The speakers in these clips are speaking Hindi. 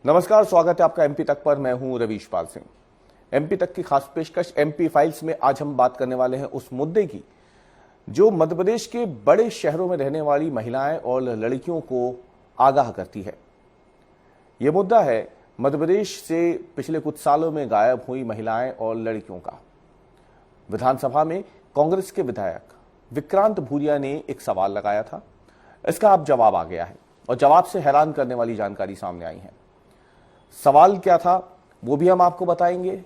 नमस्कार, स्वागत है आपका एमपी तक पर। मैं हूं रवीश पाल सिंह। एमपी तक की खास पेशकश एमपी फाइल्स में आज हम बात करने वाले हैं उस मुद्दे की जो मध्य प्रदेश के बड़े शहरों में रहने वाली महिलाएं और लड़कियों को आगाह करती है। यह मुद्दा है मध्य प्रदेश से पिछले कुछ सालों में गायब हुई महिलाएं और लड़कियों का। विधानसभा में कांग्रेस के विधायक विक्रांत भूरिया ने एक सवाल लगाया था। इसका अब जवाब आ गया है और जवाब से हैरान करने वाली जानकारी सामने आई है। सवाल क्या था वो भी हम आपको बताएंगे।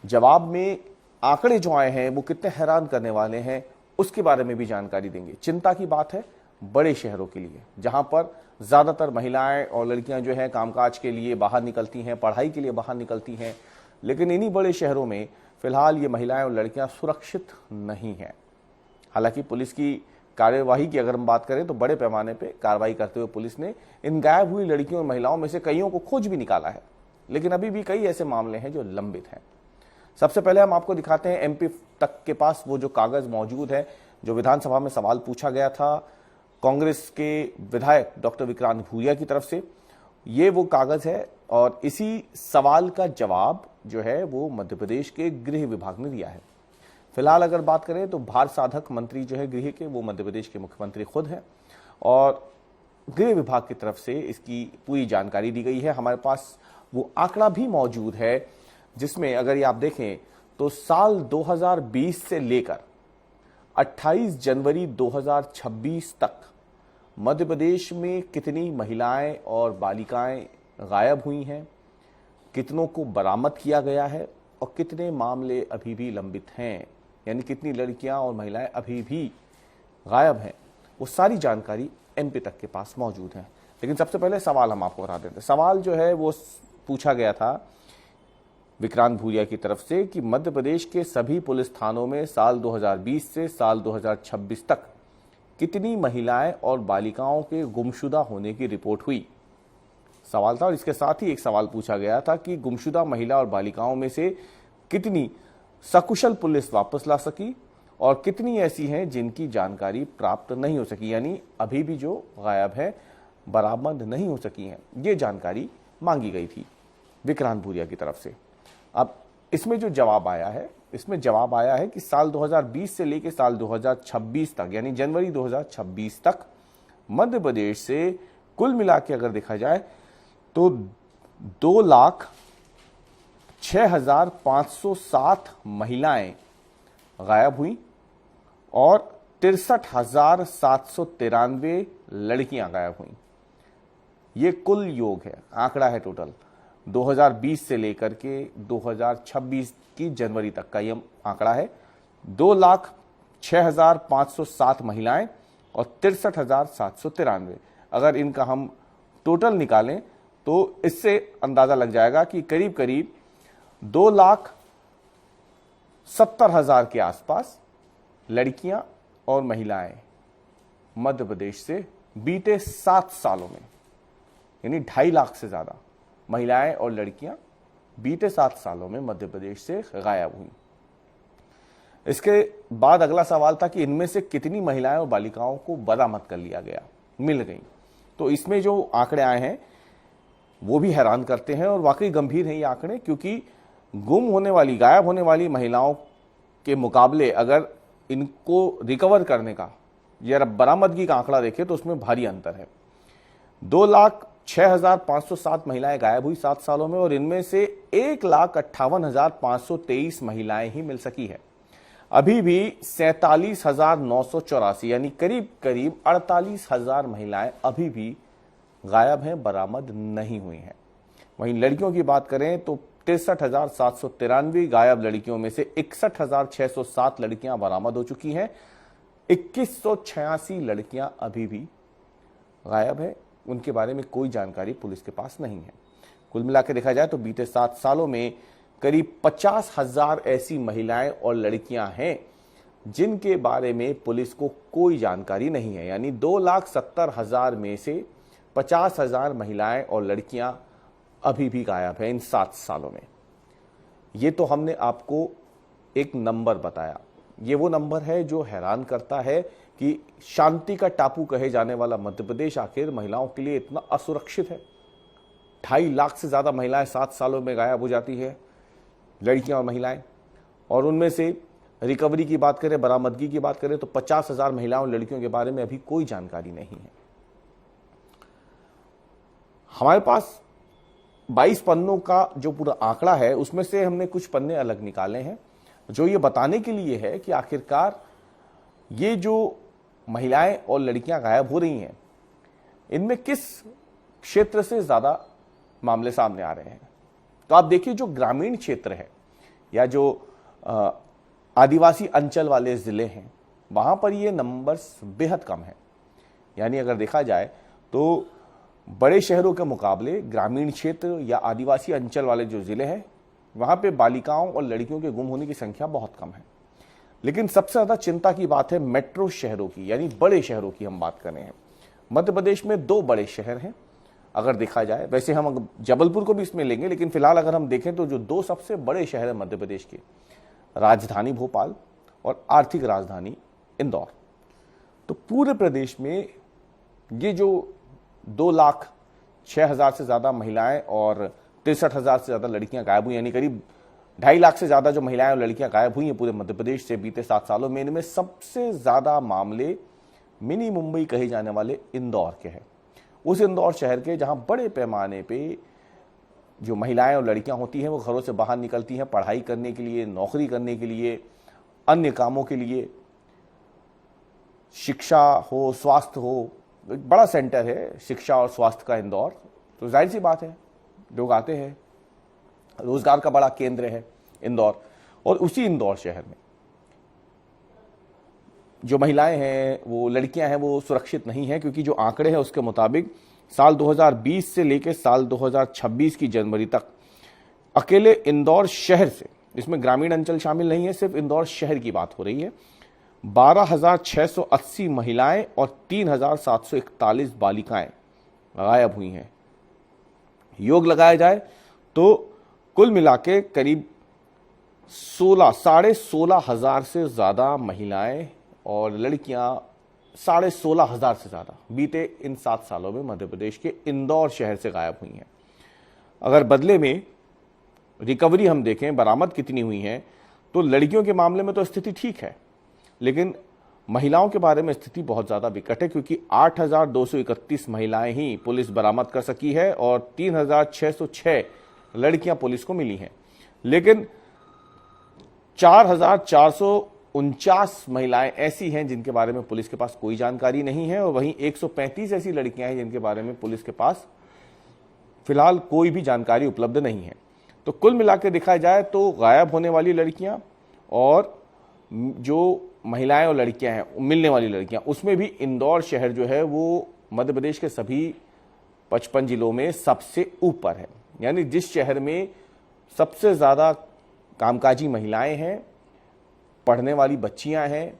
जवाब में आंकड़े जो आए हैं वो कितने हैरान करने वाले हैं उसके बारे में भी जानकारी देंगे। चिंता की बात है बड़े शहरों के लिए, जहां पर ज्यादातर महिलाएं और लड़कियां जो है कामकाज के लिए बाहर निकलती हैं, पढ़ाई के लिए बाहर निकलती हैं। लेकिन इन्हीं बड़े शहरों में फिलहाल ये महिलाएं और लड़कियां सुरक्षित नहीं हैं। हालांकि पुलिस की कार्यवाही की अगर हम बात करें तो बड़े पैमाने पे कार्रवाई करते हुए पुलिस ने इन गायब हुई लड़कियों और महिलाओं में से कईयों को खोज भी निकाला है, लेकिन अभी भी कई ऐसे मामले हैं जो लंबित हैं। सबसे पहले हम आपको दिखाते हैं एमपी तक के पास वो जो कागज मौजूद है, जो विधानसभा में सवाल पूछा गया था कांग्रेस के विधायक डॉक्टर विक्रांत भूरिया की तरफ से। ये वो कागज है और इसी सवाल का जवाब जो है वो मध्य प्रदेश के गृह विभाग ने दिया है। फिलहाल अगर बात करें तो भार साधक मंत्री जो है गृह के, वो मध्य प्रदेश के मुख्यमंत्री खुद हैं और गृह विभाग की तरफ से इसकी पूरी जानकारी दी गई है। हमारे पास वो आंकड़ा भी मौजूद है जिसमें अगर ये आप देखें तो साल 2020 से लेकर 28 जनवरी 2026 तक मध्य प्रदेश में कितनी महिलाएं और बालिकाएं गायब हुई हैं, कितनों को बरामद किया गया है और कितने मामले अभी भी लंबित हैं, यानी कितनी लड़कियां और महिलाएं अभी भी गायब हैं, वो सारी जानकारी एमपी तक के पास मौजूद है। लेकिन सबसे पहले सवाल हम आपको बता देते हैं। सवाल जो है वो पूछा गया था विक्रांत भूरिया की तरफ से कि मध्य प्रदेश के सभी पुलिस थानों में साल 2020 से साल 2026 तक कितनी महिलाएं और बालिकाओं के गुमशुदा होने की रिपोर्ट हुई। सवाल था और इसके साथ ही एक सवाल पूछा गया था कि गुमशुदा महिला और बालिकाओं में से कितनी सकुशल पुलिस वापस ला सकी और कितनी ऐसी हैं जिनकी जानकारी प्राप्त नहीं हो सकी, यानी अभी भी जो गायब है, बरामद नहीं हो सकी हैं। ये जानकारी मांगी गई थी विक्रांत भूरिया की तरफ से। अब इसमें जो जवाब आया है, इसमें जवाब आया है कि साल 2020 से लेकर साल 2026 तक, यानी जनवरी 2026 तक मध्य प्रदेश से कुल मिला के अगर देखा जाए तो 2,06,507 महिलाएं गायब हुई और 63,793 लड़कियां गायब हुई। ये कुल योग है, आंकड़ा है टोटल 2020 से लेकर के 2026 की जनवरी तक का ये आंकड़ा है। 2,06,507 महिलाएं और 63,793। अगर इनका हम टोटल निकालें तो इससे अंदाजा लग जाएगा कि करीब करीब 2,70,000 के आसपास लड़कियां और महिलाएं मध्य प्रदेश से बीते 7 सालों में, यानी 2.5 लाख से ज्यादा महिलाएं और लड़कियां बीते 7 सालों में मध्य प्रदेश से गायब हुई। इसके बाद अगला सवाल था कि इनमें से कितनी महिलाएं और बालिकाओं को बरामद कर लिया गया, मिल गई। तो इसमें जो आंकड़े आए हैं वो भी हैरान करते हैं और वाकई गंभीर हैं ये आंकड़े, क्योंकि गुम होने वाली, गायब होने वाली महिलाओं के मुकाबले अगर इनको रिकवर करने का या बरामदगी का आंकड़ा देखें तो उसमें भारी अंतर है। 2,06,507 महिलाएं गायब हुई 7 सालों में और इनमें से 1,58,523 महिलाएं ही मिल सकी है। अभी भी 47,984 यानी करीब करीब 48,000 महिलाएं अभी भी गायब हैं, बरामद नहीं हुई हैं। वहीं लड़कियों की बात करें तो 63,793 गायब लड़कियों में से 61,607 लड़कियां बरामद हो चुकी हैं। 2,186 लड़कियां अभी भी गायब है, उनके बारे में कोई जानकारी पुलिस के पास नहीं है। कुल मिलाकर देखा जाए तो बीते 7 सालों में करीब 50,000 ऐसी महिलाएं और लड़कियां हैं जिनके बारे में पुलिस को कोई जानकारी नहीं है, यानी 2,70,000 में से 50,000 महिलाएं और लड़कियां अभी भी गायब हैं इन 7 सालों में। ये तो हमने आपको एक नंबर बताया, ये वो नंबर है जो हैरान करता है कि शांति का टापू कहे जाने वाला मध्य प्रदेश आखिर महिलाओं के लिए इतना असुरक्षित है। 2.5 लाख से ज्यादा महिलाएं 7 सालों में गायब हो जाती है, लड़कियां और महिलाएं। और उनमें से रिकवरी की बात करें, बरामदगी की बात करें तो 50,000 महिलाओं और लड़कियों के बारे में अभी कोई जानकारी नहीं है। हमारे पास 22 पन्नों का जो पूरा आंकड़ा है उसमें से हमने कुछ पन्ने अलग निकाले हैं जो ये बताने के लिए है कि आखिरकार ये जो महिलाएं और लड़कियां गायब हो रही हैं इनमें किस क्षेत्र से ज्यादा मामले सामने आ रहे हैं। तो आप देखिए, जो ग्रामीण क्षेत्र है या जो आदिवासी अंचल वाले जिले हैं वहां पर ये नंबर्स बेहद कम है। यानी अगर देखा जाए तो बड़े शहरों के मुकाबले ग्रामीण क्षेत्र या आदिवासी अंचल वाले जो जिले हैं वहां पे बालिकाओं और लड़कियों के गुम होने की संख्या बहुत कम है। लेकिन सबसे ज्यादा चिंता की बात है मेट्रो शहरों की, यानी बड़े शहरों की हम बात कर रहे हैं। मध्य प्रदेश में 2 बड़े शहर हैं अगर देखा जाए, वैसे हम जबलपुर को भी इसमें लेंगे, लेकिन फिलहाल अगर हम देखें तो जो 2 सबसे बड़े शहर हैं मध्य प्रदेश के, राजधानी भोपाल और आर्थिक राजधानी इंदौर। तो पूरे प्रदेश में ये जो 2,06,000 से ज्यादा महिलाएं और 63,000 से ज्यादा लड़कियां गायब हुई, यानी करीब 2.5 लाख से ज्यादा जो महिलाएं और लड़कियां गायब हुई हैं पूरे मध्य प्रदेश से बीते 7 सालों में, इनमें सबसे ज्यादा मामले मिनी मुंबई कहे जाने वाले इंदौर के हैं। उस इंदौर शहर के जहां बड़े पैमाने पे जो महिलाएं और लड़कियां होती हैं वो घरों से बाहर निकलती हैं पढ़ाई करने के लिए, नौकरी करने के लिए, अन्य कामों के लिए, शिक्षा हो, स्वास्थ्य हो, एक बड़ा सेंटर है शिक्षा और स्वास्थ्य का इंदौर। तो जाहिर सी बात है लोग आते हैं, रोजगार का बड़ा केंद्र है इंदौर। और उसी इंदौर शहर में जो महिलाएं हैं, वो लड़कियां हैं, वो सुरक्षित नहीं है, क्योंकि जो आंकड़े हैं उसके मुताबिक साल 2020 से लेकर साल 2026 की जनवरी तक अकेले इंदौर शहर से, इसमें ग्रामीण अंचल शामिल नहीं है, सिर्फ इंदौर शहर की बात हो रही है, 12,680 महिलाएं और 3,741 बालिकाएं गायब हुई हैं। योग लगाया जाए तो कुल मिलाके करीब 16,500 से ज्यादा महिलाएं और लड़कियां, 16,500 से ज्यादा बीते इन 7 सालों में मध्य प्रदेश के इंदौर शहर से गायब हुई हैं। अगर बदले में रिकवरी हम देखें, बरामद कितनी हुई है, तो लड़कियों के मामले में तो स्थिति ठीक है, लेकिन महिलाओं के बारे में स्थिति बहुत ज्यादा विकट है, क्योंकि 8,231 महिलाएं ही पुलिस बरामद कर सकी है और 3,606 लड़कियां पुलिस को मिली हैं। लेकिन 4,449 महिलाएं ऐसी हैं जिनके बारे में पुलिस के पास कोई जानकारी नहीं है, और वहीं 135 ऐसी लड़कियां हैं जिनके बारे में पुलिस के पास फिलहाल कोई भी जानकारी उपलब्ध नहीं है। तो कुल मिलाकर देखा जाए तो गायब होने वाली लड़कियां और जो महिलाएं और लड़कियां हैं, मिलने वाली लड़कियां, उसमें भी इंदौर शहर जो है वो मध्य प्रदेश के सभी 55 जिलों में सबसे ऊपर है। यानी जिस शहर में सबसे ज्यादा कामकाजी महिलाएं हैं, पढ़ने वाली बच्चियां हैं,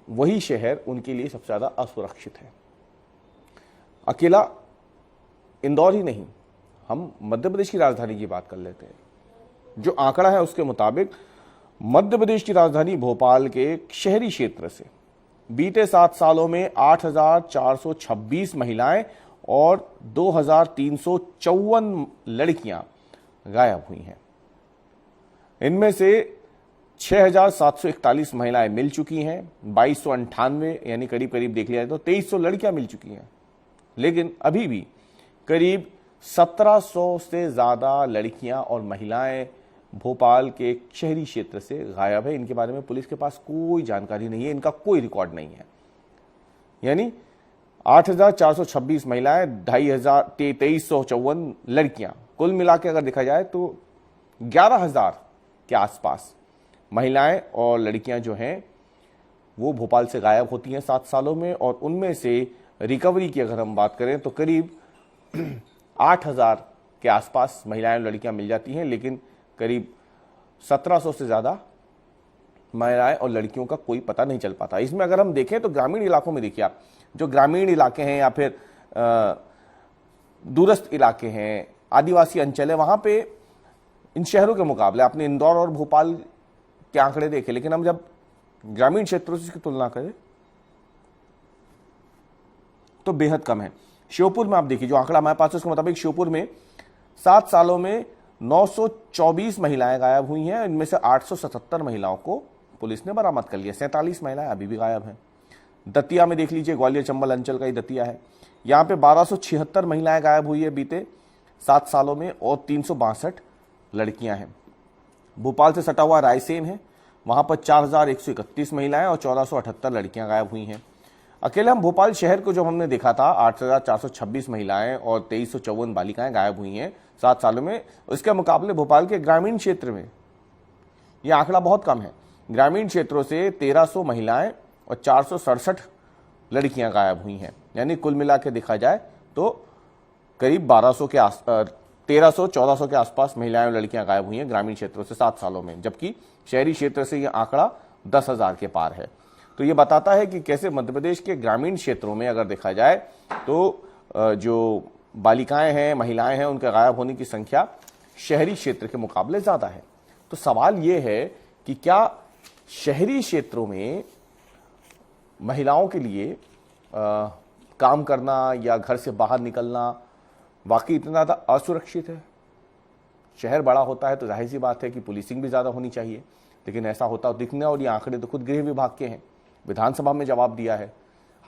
वही शहर उनके लिए सबसे ज्यादा असुरक्षित है। अकेला इंदौर ही नहीं, हम मध्य प्रदेश की राजधानी की बात कर लेते हैं। जो आंकड़ा है उसके मुताबिक मध्य प्रदेश की राजधानी भोपाल के शहरी क्षेत्र से बीते 7 सालों में 8,426 महिलाएं और 2,354 लड़कियां गायब हुई हैं। इनमें से 6,741 महिलाएं मिल चुकी हैं, 2,298 यानी करीब करीब देख लिया जाए तो 2,300 लड़कियां मिल चुकी हैं। लेकिन अभी भी करीब 1,700 से ज्यादा लड़कियां और महिलाएं भोपाल के एक शहरी क्षेत्र से गायब है। इनके बारे में पुलिस के पास कोई जानकारी नहीं है, इनका कोई रिकॉर्ड नहीं है। यानी 8,426 महिलाएं, 2,354 लड़कियां, कुल मिला के अगर देखा जाए तो 11,000 के आसपास महिलाएं और लड़कियां जो हैं वो भोपाल से गायब होती हैं 7 सालों में। और उनमें से रिकवरी की अगर हम बात करें तो करीब 8,000 के आसपास महिलाएं और लड़कियां मिल जाती हैं, लेकिन करीब 1,700 से ज्यादा महिलाएं और लड़कियों का कोई पता नहीं चल पाता। इसमें अगर हम देखें तो ग्रामीण इलाकों में देखिए आप, जो ग्रामीण इलाके हैं या फिर दूरस्थ इलाके हैं, आदिवासी अंचल है, वहां पे इन शहरों के मुकाबले आपने इंदौर और भोपाल के आंकड़े देखे, लेकिन हम जब ग्रामीण क्षेत्रों से इसकी तुलना करें तो बेहद कम है। श्योपुर में आप देखिए, जो आंकड़ा हमारे पास है उसके मुताबिक श्योपुर में 7 सालों में 924 महिलाएं गायब हुई हैं। इनमें से 877 महिलाओं को पुलिस ने बरामद कर लिया। 47 महिलाएं अभी भी गायब हैं। दतिया में देख लीजिए, ग्वालियर चंबल अंचल का ही दतिया है, यहाँ पे 1276 महिलाएं गायब हुई है बीते 7 सालों में और 362 लड़कियां हैं। भोपाल से सटा हुआ रायसेन है, वहां पर 4131 महिलाएं और 1478 लड़कियां गायब हुई हैं। अकेले हम भोपाल शहर को जब हमने देखा था, 8426 महिलाएं और 2354 बालिकाएं गायब हुई हैं 7 सालों में। उसके मुकाबले भोपाल के ग्रामीण क्षेत्र में यह आंकड़ा बहुत कम है। ग्रामीण क्षेत्रों से 1300 महिलाएं और 467 लड़कियां गायब हुई हैं। यानी कुल मिला के देखा जाए तो करीब 1300-1400 के आसपास महिलाएं और लड़कियां गायब हुई हैं ग्रामीण क्षेत्रों से 7 सालों में, जबकि शहरी क्षेत्र से यह आंकड़ा 10,000 के पार है। तो ये बताता है कि कैसे मध्य प्रदेश के ग्रामीण क्षेत्रों में अगर देखा जाए तो जो बालिकाएं हैं, महिलाएं हैं, उनके गायब होने की संख्या शहरी क्षेत्र के मुकाबले ज्यादा है। तो सवाल ये है कि क्या शहरी क्षेत्रों में महिलाओं के लिए काम करना या घर से बाहर निकलना वाकई इतना ज़्यादा असुरक्षित है? शहर बड़ा होता है तो जाहिर सी बात है कि पुलिसिंग भी ज़्यादा होनी चाहिए, लेकिन ऐसा होता दिखने, और ये आंकड़े तो खुद गृह विभाग के हैं, विधानसभा में जवाब दिया है।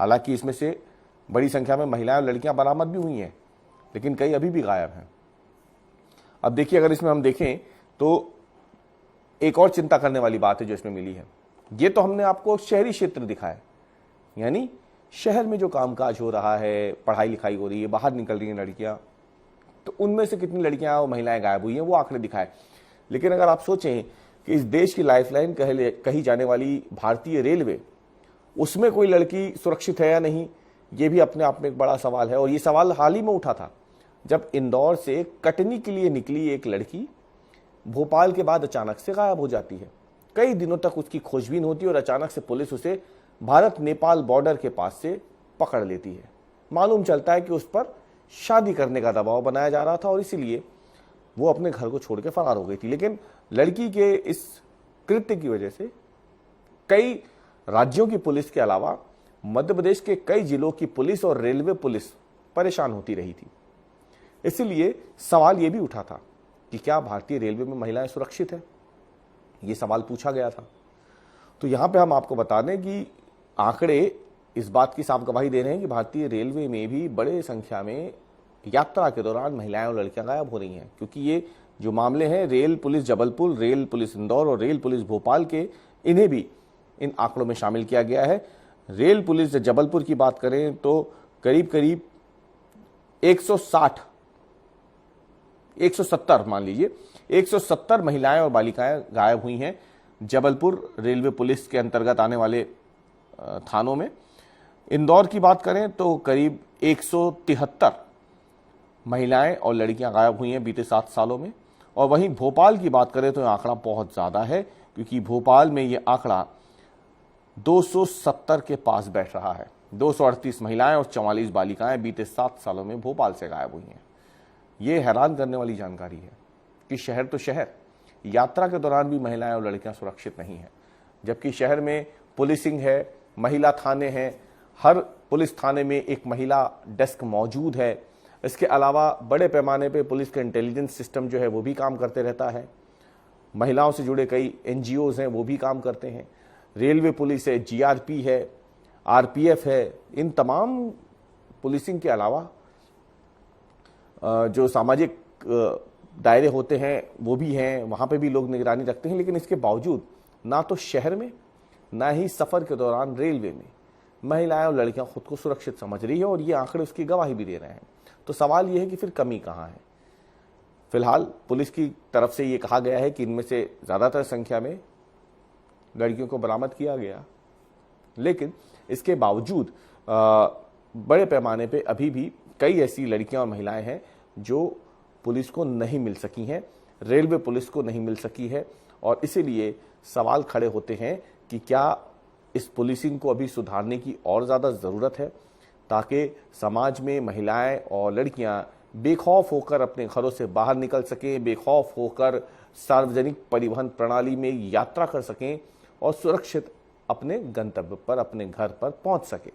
हालांकि इसमें से बड़ी संख्या में महिलाएं और लड़कियां बरामद भी हुई हैं, लेकिन कई अभी भी गायब हैं। अब देखिए, अगर इसमें हम देखें तो एक और चिंता करने वाली बात है जो इसमें मिली है। ये तो हमने आपको शहरी क्षेत्र दिखाया, यानी शहर में जो कामकाज हो रहा है, पढ़ाई लिखाई हो रही है, बाहर निकल रही हैं लड़कियां, तो उनमें से कितनी लड़कियां और महिलाएं गायब हुई हैं वो आंकड़े दिखाए। लेकिन अगर आप सोचें कि इस देश की लाइफलाइन कही जाने वाली भारतीय रेलवे, उसमें कोई लड़की सुरक्षित है या नहीं, ये भी अपने आप में एक बड़ा सवाल है। और ये सवाल हाल ही में उठा था जब इंदौर से कटनी के लिए निकली एक लड़की भोपाल के बाद अचानक से गायब हो जाती है। कई दिनों तक उसकी खोजबीन होती है और अचानक से पुलिस उसे भारत नेपाल बॉर्डर के पास से पकड़ लेती है। मालूम चलता है कि उस पर शादी करने का दबाव बनाया जा रहा था और इसीलिए वो अपने घर को छोड़ के फरार हो गई थी। लेकिन लड़की के इस कृत्य की वजह से कई राज्यों की पुलिस के अलावा मध्य प्रदेश के कई जिलों की पुलिस और रेलवे पुलिस परेशान होती रही थी। इसलिए सवाल यह भी उठा था कि क्या भारतीय रेलवे में महिलाएं सुरक्षित है, ये सवाल पूछा गया था। तो यहां पे हम आपको बता दें कि आंकड़े इस बात की साफ गवाही दे रहे हैं कि भारतीय रेलवे में भी बड़े संख्या में यात्रा के दौरान महिलाएं और लड़कियां गायब हो रही हैं, क्योंकि ये जो मामले हैं rail police Jabalpur, rail police Indore और रेल पुलिस भोपाल के, इन्हें भी इन आंकड़ों में शामिल किया गया है। रेल पुलिस जबलपुर की बात करें तो करीब करीब 170 मान लीजिए 170 महिलाएं और बालिकाएं गायब हुई हैं जबलपुर रेलवे पुलिस के अंतर्गत आने वाले थानों में। इंदौर की बात करें तो करीब 173 महिलाएं और लड़कियां गायब हुई हैं बीते 7 सालों में। और वहीं भोपाल की बात करें तो यह आंकड़ा बहुत ज़्यादा है, क्योंकि भोपाल में यह आंकड़ा 270 के पास बैठ रहा है। 238 महिलाएं और 44 बालिकाएं बीते 7 सालों में भोपाल से गायब हुई हैं। ये हैरान करने वाली जानकारी है कि शहर तो शहर, यात्रा के दौरान भी महिलाएं और लड़कियां सुरक्षित नहीं हैं, जबकि शहर में पुलिसिंग है, महिला थाने हैं, हर पुलिस थाने में एक महिला डेस्क मौजूद है। इसके अलावा बड़े पैमाने पे पुलिस का इंटेलिजेंस सिस्टम जो है वो भी काम करते रहता है। महिलाओं से जुड़े कई NGOs हैं वो भी काम करते हैं। रेलवे पुलिस है, GRP है, RPF है। इन तमाम पुलिसिंग के अलावा जो सामाजिक दायरे होते हैं वो भी हैं, वहाँ पे भी लोग निगरानी रखते हैं। लेकिन इसके बावजूद ना तो शहर में ना ही सफ़र के दौरान रेलवे में महिलाएं और लड़कियां खुद को सुरक्षित समझ रही है, और ये आंकड़े उसकी गवाही भी दे रहे हैं। तो सवाल ये है कि फिर कमी कहाँ है। फिलहाल पुलिस की तरफ से ये कहा गया है कि इनमें से ज़्यादातर संख्या में लड़कियों को बरामद किया गया, लेकिन इसके बावजूद बड़े पैमाने पे अभी भी कई ऐसी लड़कियां और महिलाएं हैं जो पुलिस को नहीं मिल सकी हैं, रेलवे पुलिस को नहीं मिल सकी है। और इसीलिए सवाल खड़े होते हैं कि क्या इस पुलिसिंग को अभी सुधारने की और ज़्यादा ज़रूरत है, ताकि समाज में महिलाएं और लड़कियां बेखौफ होकर अपने घरों से बाहर निकल सकें, बेखौफ होकर सार्वजनिक परिवहन प्रणाली में यात्रा कर सकें और सुरक्षित अपने गंतव्य पर, अपने घर पर पहुंच सकें।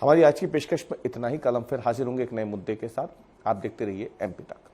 हमारी आज की पेशकश में इतना ही। कल हम फिर हाजिर होंगे एक नए मुद्दे के साथ। आप देखते रहिए एमपी तक।